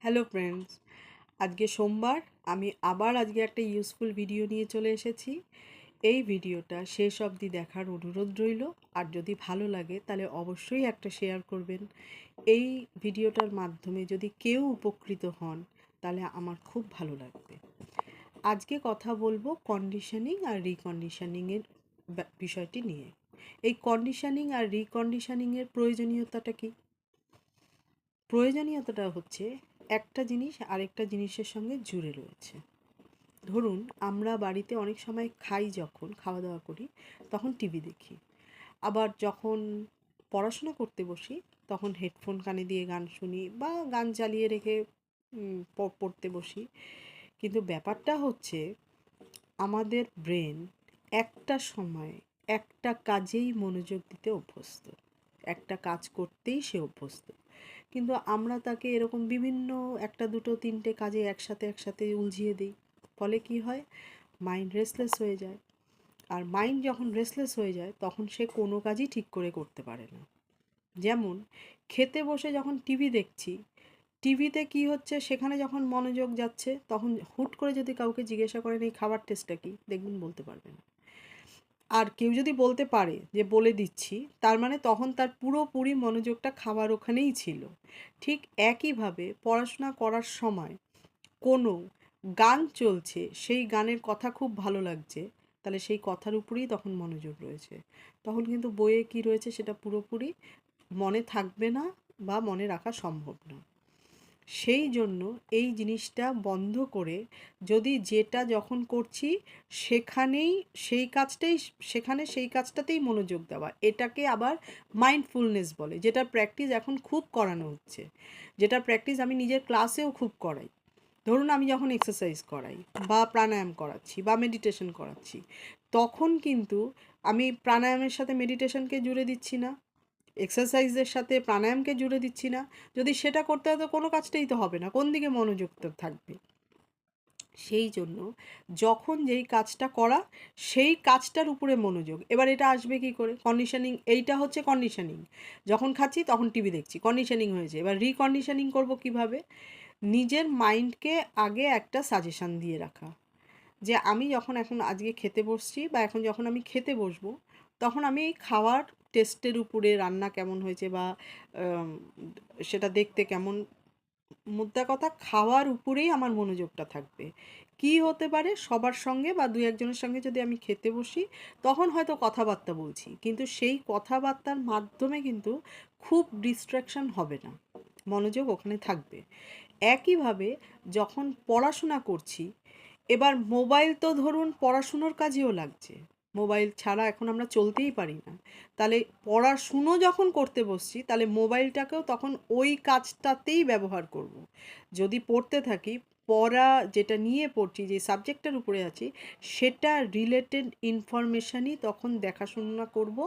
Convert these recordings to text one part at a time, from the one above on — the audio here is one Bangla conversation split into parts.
হ্যালো ফ্রেন্ডস, আজকে সোমবার। আমি আবার আজকে একটা ইউজফুল ভিডিও নিয়ে চলে এসেছি। এই ভিডিওটা শেষ অবধি দেখার অনুরোধ রইল। আর যদি ভালো লাগে তাহলে অবশ্যই একটা শেয়ার করবেন। এই ভিডিওটার মাধ্যমে যদি কেউ উপকৃত হন তাহলে আমার খুব ভালো লাগবে। আজকে কথা বলবো কন্ডিশনিং আর রিকন্ডিশনিংয়ের বিষয়টি নিয়ে। এই কন্ডিশনিং আর রিকন্ডিশনিংয়ের প্রয়োজনীয়তাটা কি? প্রয়োজনীয়তাটা হচ্ছে একটা জিনিস আরেকটা জিনিসের সঙ্গে জুড়ে রয়েছে। ধরুন আমরা বাড়িতে অনেক সময় খাই, যখন খাওয়া দাওয়া করি তখন টিভি দেখি। আবার যখন পড়াশোনা করতে বসি তখন হেডফোন কানে দিয়ে গান শুনি বা গান চালিয়ে রেখে পড়তে বসি। কিন্তু ব্যাপারটা হচ্ছে আমাদের ব্রেন একটা সময় একটা কাজেই মনোযোগ দিতে অভ্যস্ত, একটা কাজ করতেই সে অভ্যস্ত। কিন্তু আমরা তাকে এরকম বিভিন্ন একটা দুটো তিনটে কাজে একসাথে উলঝিয়ে দিই। ফলে কি হয়? মাইন্ড রেস্টলেস হয়ে যায়। আর মাইন্ড যখন রেস্টলেস হয়ে যায় তখন সে কোনো কাজই ঠিক করে করতে পারে না। যেমন খেতে বসে যখন টিভি দেখছি, টিভিতে কি হচ্ছে সেখানে যখন মনোযোগ যাচ্ছে তখন হুট করে যদি কাউকে জিজ্ঞাসা করেন এই খাবার টেস্টটা কী, দেখবেন বলতে পারবে না। আর কেউ যদি বলতে পারে যে বলে দিচ্ছি, তার মানে তখন তার পুরোপুরি মনোযোগটা খাবার ওখানেই ছিল। ঠিক একইভাবে পড়াশোনা করার সময় কোনো গান চলছে, সেই গানের কথা খুব ভালো লাগছে, তাহলে সেই কথার উপরেই তখন মনোযোগ রয়েছে। তখন কিন্তু বইয়ে কি রয়েছে সেটা পুরোপুরি মনে থাকবে না বা মনে রাখা সম্ভব না। সেই জন্য এই জিনিসটা বন্ধ করে যদি যেটা যখন করছি সেখানেই সেই কাজটাতেই মনোযোগ দেওয়া, এটাকে আবার মাইন্ডফুলনেস বলে, যেটার প্র্যাকটিস এখন খুব করানো হচ্ছে, যেটার প্র্যাকটিস আমি নিজের ক্লাসেও খুব করাই। ধরুন আমি যখন এক্সারসাইজ করাই বা প্রাণায়াম করাচ্ছি বা মেডিটেশন করাচ্ছি, তখন কিন্তু আমি প্রাণায়ামের সাথে মেডিটেশনকে জুড়ে দিচ্ছি না, এক্সারসাইজের সাথে প্রাণায়ামকে জুড়ে দিচ্ছি না। যদি সেটা করতে হয় তো কোনো কাজটাই তো হবে না, কোন দিকে মনোযোগ থাকবে? সেই জন্য যখন যেই কাজটা করা সেই কাজটার উপরে মনোযোগ। এবার এটা আসবে কি করে? কন্ডিশনিং, এইটা হচ্ছে কন্ডিশনিং। যখন খাচ্ছি তখন টিভি দেখছি, কন্ডিশনিং হয়েছে। এবার রিকন্ডিশনিং করব কিভাবে? নিজের মাইন্ডকে আগে একটা সাজেশান দিয়ে রাখা, যে আমি যখন এখন আজকে খেতে বসছি বা এখন যখন আমি খেতে বসবো তখন আমি এই খাওয়ার টেস্টের উপরে, রান্না কেমন হয়েছে বা সেটা দেখতে কেমন, মোদ্দা কথা খাওয়ার উপরেই আমার মনোযোগটা থাকবে। কি হতে পারে? সবার সঙ্গে বা দু একজনের সঙ্গে যদি আমি খেতে বসি তখন হয়তো কথাবার্তা বলছি, কিন্তু সেই কথাবার্তার মাধ্যমে কিন্তু খুব ডিস্ট্র্যাকশন হবে না, মনোযোগ ওখানে থাকবে। একইভাবে যখন পড়াশোনা করছি, এবার মোবাইল তো ধরুন পড়াশুনোর কাজেও লাগছে, মোবাইল ছাড়া এখন আমরা চলতেই পারি না। তাহলে পড়াশুনো যখন করতে বসছি তাহলে মোবাইলটাকেও তখন ওই কাজটাতেই ব্যবহার করব। যদি পড়তে থাকি, পড়া যেটা নিয়ে পড়ছি, যে সাবজেক্টের উপরে আছি সেটা রিলেটেড ইনফরমেশানই তখন দেখাশোনা করব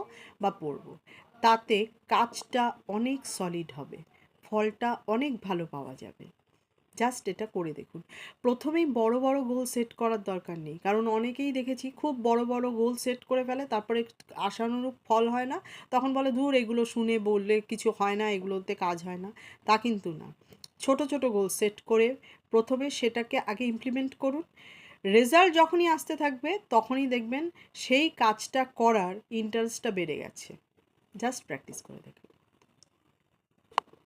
বা পড়ব। তাতে কাজটা অনেক সলিড হবে, ফলটা অনেক ভালো পাওয়া যাবে। জাস্ট এটা করে দেখুন। প্রথমেই বড় বড় গোল সেট করার দরকার নেই, কারণ অনেকেই দেখেছি খুব বড় বড় গোল সেট করে ফেলে, তারপরে আশানুরূপ ফল হয় না, তখন বলে ধুর এগুলো শুনে বললে কিছু হয় না, এগুলোতে কাজ হয় না। তা কিন্তু না। ছোট ছোট গোল সেট করে প্রথমে সেটাকে আগে ইমপ্লিমেন্ট করুন। রেজাল্ট যখনই আসতে থাকবে তখনই দেখবেন সেই কাজটা করার ইন্টারেস্টটা বেড়ে গেছে। জাস্ট প্র্যাকটিস করে দেখুন।